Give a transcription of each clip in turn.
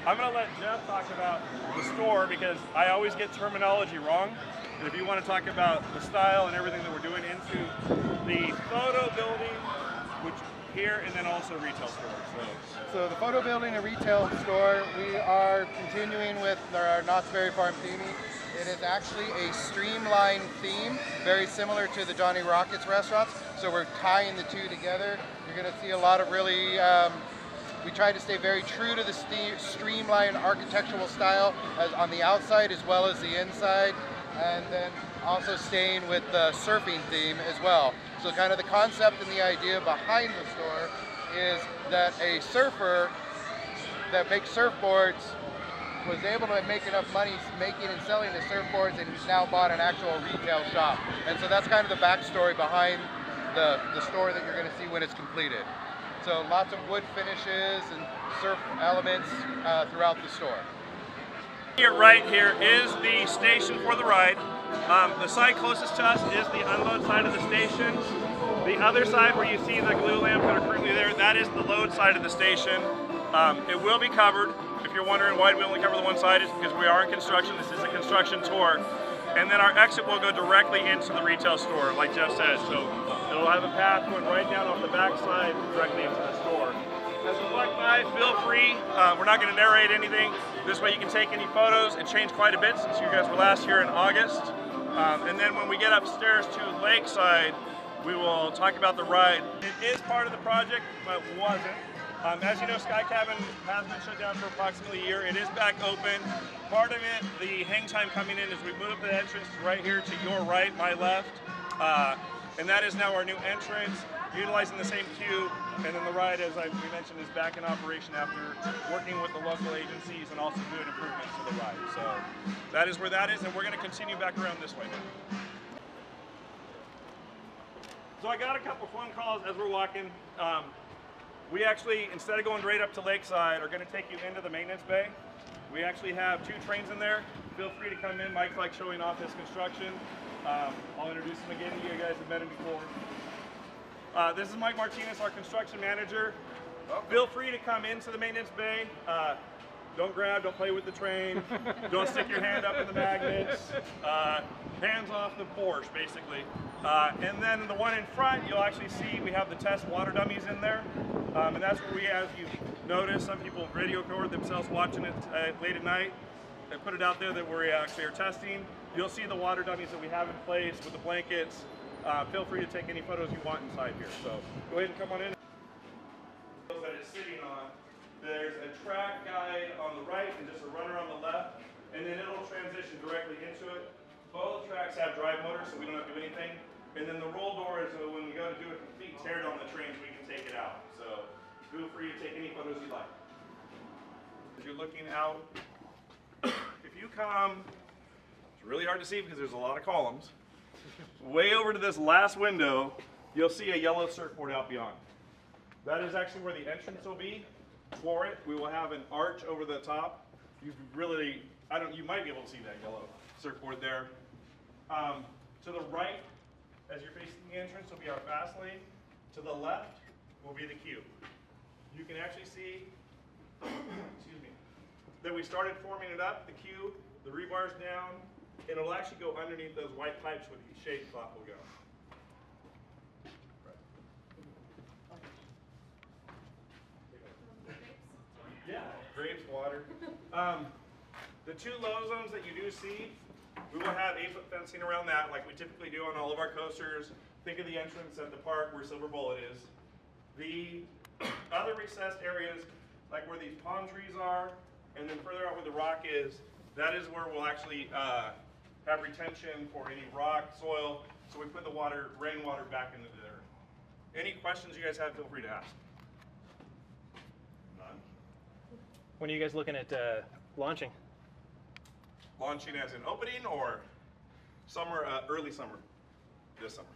I'm going to let Jeff talk about the store because I always get terminology wrong. And if you want to talk about the style and everything that we're doing into the photo building, which here, and then also retail stores. So the photo building and retail store, we are continuing with our Knott's Berry Farm theming. It is actually a streamlined theme, very similar to the Johnny Rockets restaurants. So we're tying the two together. You're going to see a lot of really, we try to stay very true to the streamlined architectural style on the outside as well as the inside. And then also staying with the surfing theme as well. So kind of the concept and the idea behind the store is that a surfer that makes surfboards was able to make enough money making and selling the surfboards, and he's now bought an actual retail shop. And so that's kind of the backstory behind the store that you're going to see when it's completed. So lots of wood finishes and surf elements throughout the store. Right here is the station for the ride. The side closest to us is the unload side of the station. The other side where you see the glue lamps that are currently there, that is the load side of the station. It will be covered. If you're wondering why we only cover the one side, it's because we are in construction. This is a construction tour. And then our exit will go directly into the retail store, like Jeff said. So it'll have a path going right down off the back side directly into the store. As you walk by, feel free. We're not going to narrate anything. This way you can take any photos. It changed quite a bit since you guys were last here in August. And then when we get upstairs to Lakeside, we will talk about the ride. It is part of the project, but wasn't. As you know, Sky Cabin has been shut down for approximately a year. It is back open. Part of it, the hang time coming in, is we moved the entrance right here to your right, my left. And that is now our new entrance, utilizing the same queue. And then the ride, as we mentioned, is back in operation after working with the local agencies and also doing improvements to the ride. So that is where that is, and we're going to continue back around this way now. So I got a couple phone calls as we're walking. We actually, instead of going right up to Lakeside, are going to take you into the maintenance bay. We actually have 2 trains in there. Feel free to come in. Mike's like showing off his construction. I'll introduce him again. You guys have met him before. This is Mike Martinez, our construction manager. Feel free to come into the maintenance bay. Don't grab, don't play with the train. Don't stick your hand up in the magnets. Hands off the Porsche, basically. And then the one in front, you'll actually see we have the test water dummies in there. And that's where we, as you notice, some people video record themselves watching it late at night. They put it out there that we actually are testing. You'll see the water dummies that we have in place with the blankets. Feel free to take any photos you want inside here. So go ahead and come on in. That it's sitting on. There's a track guide on the right and just a runner on the left, and then it'll transition directly into it. Both tracks have drive motors, so we don't have to do anything. And then the roll door is when we go to do a complete tear down the trains, we can take it out. So feel free to take any photos you like. As you're looking out, if you come, it's really hard to see because there's a lot of columns. Way over to this last window, you'll see a yellow surfboard out beyond. That is actually where the entrance will be. For it, we will have an arch over the top. You really, you might be able to see that yellow surfboard there. To the right, as you're facing the entrance, will be our fast lane. To the left will be the queue. You can actually see, excuse me, that we started forming it up, the queue, the rebar's down, and it'll actually go underneath those white pipes where the shade cloth will go. Yeah, grapes, water. The 2 low zones that you do see, we will have 8-foot fencing around that like we typically do on all of our coasters. Think of the entrance at the park where Silver Bullet is. The other recessed areas, like where these palm trees are, and then further out where the rock is, that is where we'll actually have retention for any rock, soil, so we put the water, rainwater back into there. Any questions you guys have, feel free to ask. When are you guys looking at launching? Launching as in opening or summer, early summer, this summer?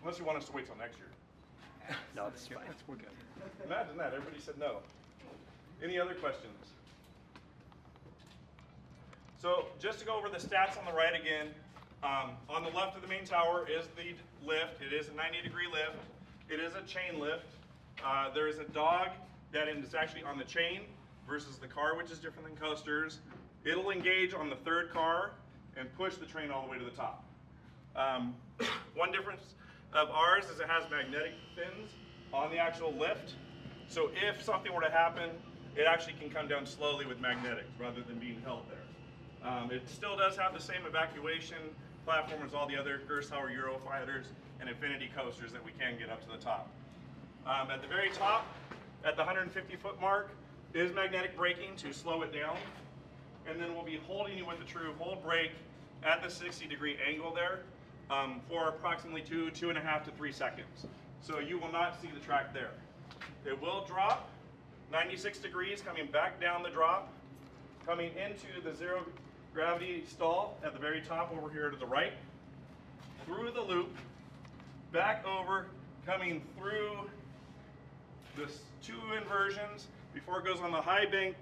Unless you want us to wait till next year. No, this is fine. We're good. Imagine that, everybody said no. Any other questions? So just to go over the stats on the right again, on the left of the main tower is the lift. It is a 90-degree lift. It is a chain lift. There is a dog that is actually on the chain versus the car, which is different than coasters. It'll engage on the third car and push the train all the way to the top. One difference of ours is it has magnetic fins on the actual lift. So if something were to happen, it actually can come down slowly with magnetics rather than being held there. It still does have the same evacuation platform as all the other Kurosawa Eurofighters and Infinity coasters that we can get up to the top. At the very top, at the 150-foot mark, is magnetic braking to slow it down. And then we'll be holding you with the true hold brake at the 60-degree angle there for approximately 2.5 to 3 seconds. So you will not see the track there. It will drop 96 degrees, coming back down the drop, coming into the zero gravity stall at the very top over here to the right, through the loop, back over, coming through the 2 inversions before it goes on the high bank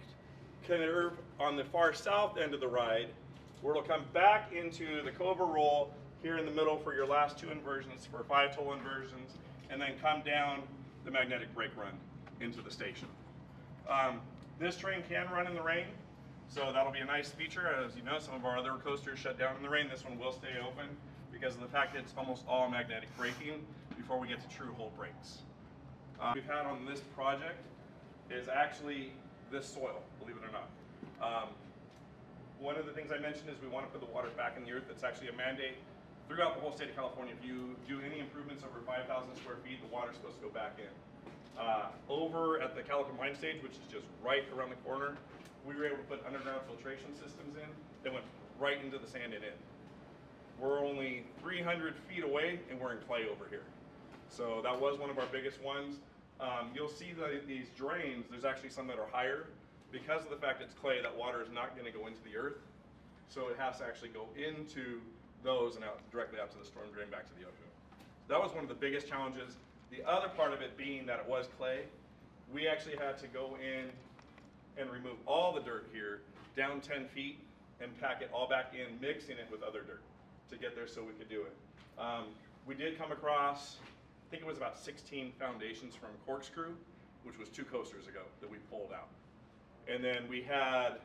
curve on the far south end of the ride, where it'll come back into the Cobra roll here in the middle for your last 2 inversions, for 5 total inversions, and then come down the magnetic brake run into the station. This train can run in the rain, so that'll be a nice feature. As you know, some of our other coasters shut down in the rain. This one will stay open because of the fact that it's almost all magnetic braking before we get to true hold brakes. We've had on this project is actually this soil, believe it or not. One of the things I mentioned is we want to put the water back in the earth. It's actually a mandate throughout the whole state of California. If you do any improvements over 5,000 square feet, the water's supposed to go back in. Over at the Calico Mine Stage, which is just right around the corner, we were able to put underground filtration systems in that went right into the sand and in. We're only 300 feet away and we're in clay over here. So that was one of our biggest ones. You'll see that these drains, there's actually some that are higher. Because of the fact it's clay, that water is not going to go into the earth. So it has to actually go into those and out directly out to the storm drain back to the ocean. That was one of the biggest challenges. The other part of it being that it was clay, we actually had to go in and remove all the dirt here down 10 feet and pack it all back in, mixing it with other dirt to get there so we could do it. We did come across, I think it was about 16 foundations from Corkscrew, which was 2 coasters ago that we pulled out. And then we had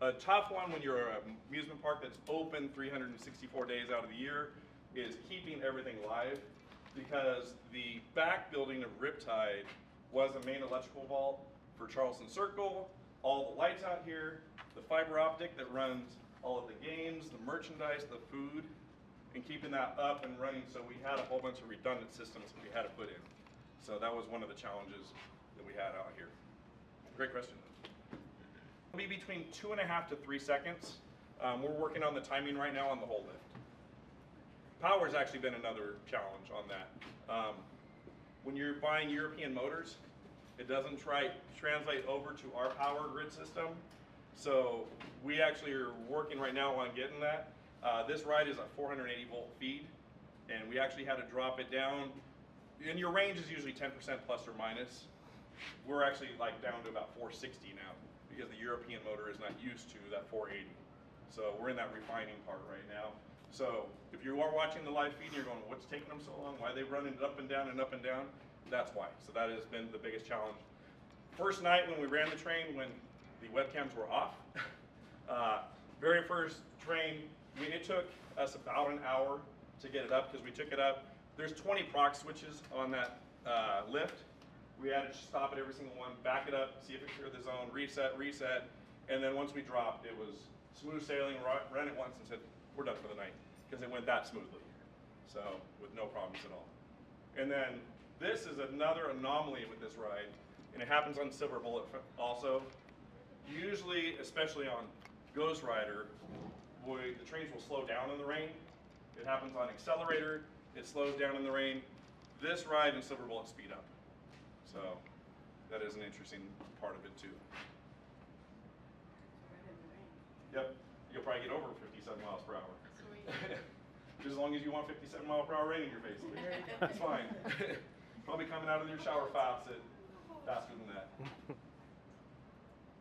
a tough one when you're an amusement park that's open 364 days out of the year, is keeping everything live, because the back building of Riptide was a main electrical vault for Charleston Circle, all the lights out here, the fiber optic that runs all of the games, the merchandise, the food, and keeping that up and running. So we had a whole bunch of redundant systems that we had to put in. So that was one of the challenges that we had out here. Great question. It'll be between 2.5 to 3 seconds. We're working on the timing right now on the whole lift. Power's actually been another challenge on that. When you're buying European motors, it doesn't translate over to our power grid system. So we actually are working right now on getting that. This ride is a 480 volt feed, and we actually had to drop it down. And your range is usually 10% plus or minus. We're actually like down to about 460 now, because the European motor is not used to that 480. So we're in that refining part right now. So if you are watching the live feed and you're going, what's taking them so long? Why are they running it up and down and up and down? That's why. So that has been the biggest challenge. First night when we ran the train, when the webcams were off, very first train, it took us about an hour to get it up because we took it up. There's 20 proc switches on that lift. We had to stop at every single one, back it up, see if it cleared the zone, reset, and then once we dropped, it was smooth sailing. Ran it once and said, we're done for the night, because it went that smoothly. So, with no problems at all. And then, this is another anomaly with this ride, and it happens on Silver Bullet also. Usually, especially on Ghost Rider, the trains will slow down in the rain. It happens on Accelerator, it slows down in the rain. This ride and Silver Bullet speed up. So that is an interesting part of it too. Yep, you'll probably get over 57 miles per hour. Just as long as you want 57 mile per hour rain in your face. It's fine. Probably coming out of your shower faucet faster than that.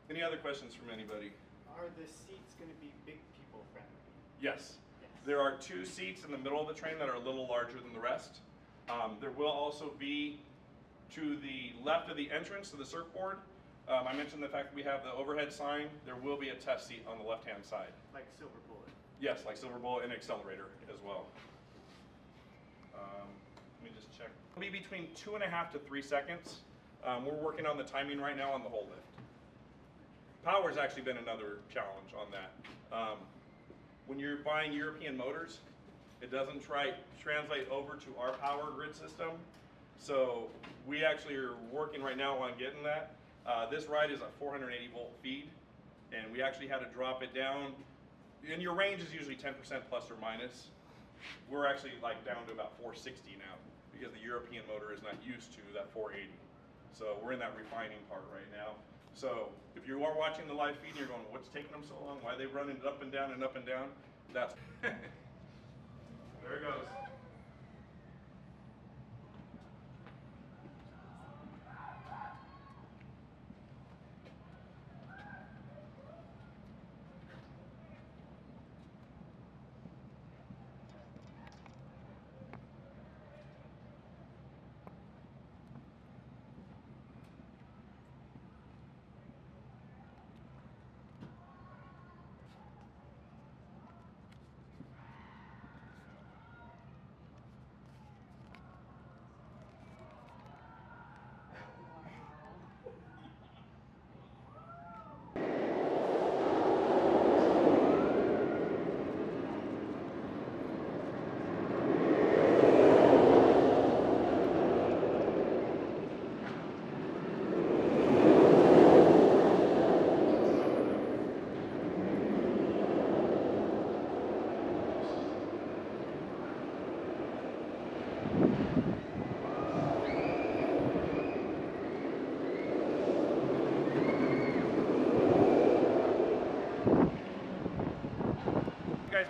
Any other questions from anybody? Are the seats going to be big people friendly? Yes. There are 2 seats in the middle of the train that are a little larger than the rest. There will also be To the left of the entrance to the surfboard, I mentioned the fact that we have the overhead sign. There will be a test seat on the left-hand side. Like Silver Bullet. Yes, like Silver Bullet and accelerator as well. Let me just check. It'll be between 2.5 to 3 seconds. We're working on the timing right now on the whole lift. Power's actually been another challenge on that. When you're buying European motors, it doesn't translate over to our power grid system. So we actually are working right now on getting that. This ride is a 480 volt feed, and we actually had to drop it down. And your range is usually 10% plus or minus. We're actually like down to about 460 now because the European motor is not used to that 480. So we're in that refining part right now. So if you are watching the live feed and you're going, what's taking them so long? Why are they running it up and down and up and down? That's there it goes.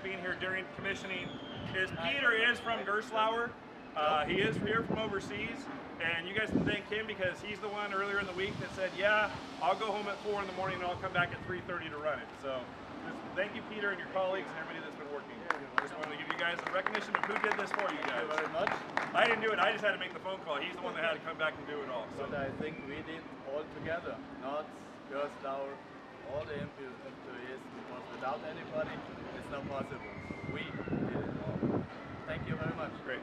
Being here during commissioning is Peter is from Gerstlauer. He is here from overseas, and you guys can thank him because he's the one earlier in the week that said, yeah, I'll go home at 4 in the morning and I'll come back at 3:30 to run it. So thank you, Peter, and your colleagues and everybody that's been working. I just wanted to give you guys the recognition of who did this for you guys. Thank you very much. I didn't do it, I just had to make the phone call. He's the one that had to come back and do it all. So. But I think we did all together, not Gerstlauer, all the employees, because without anybody, it's not possible. We did it all. Thank you very much. Great.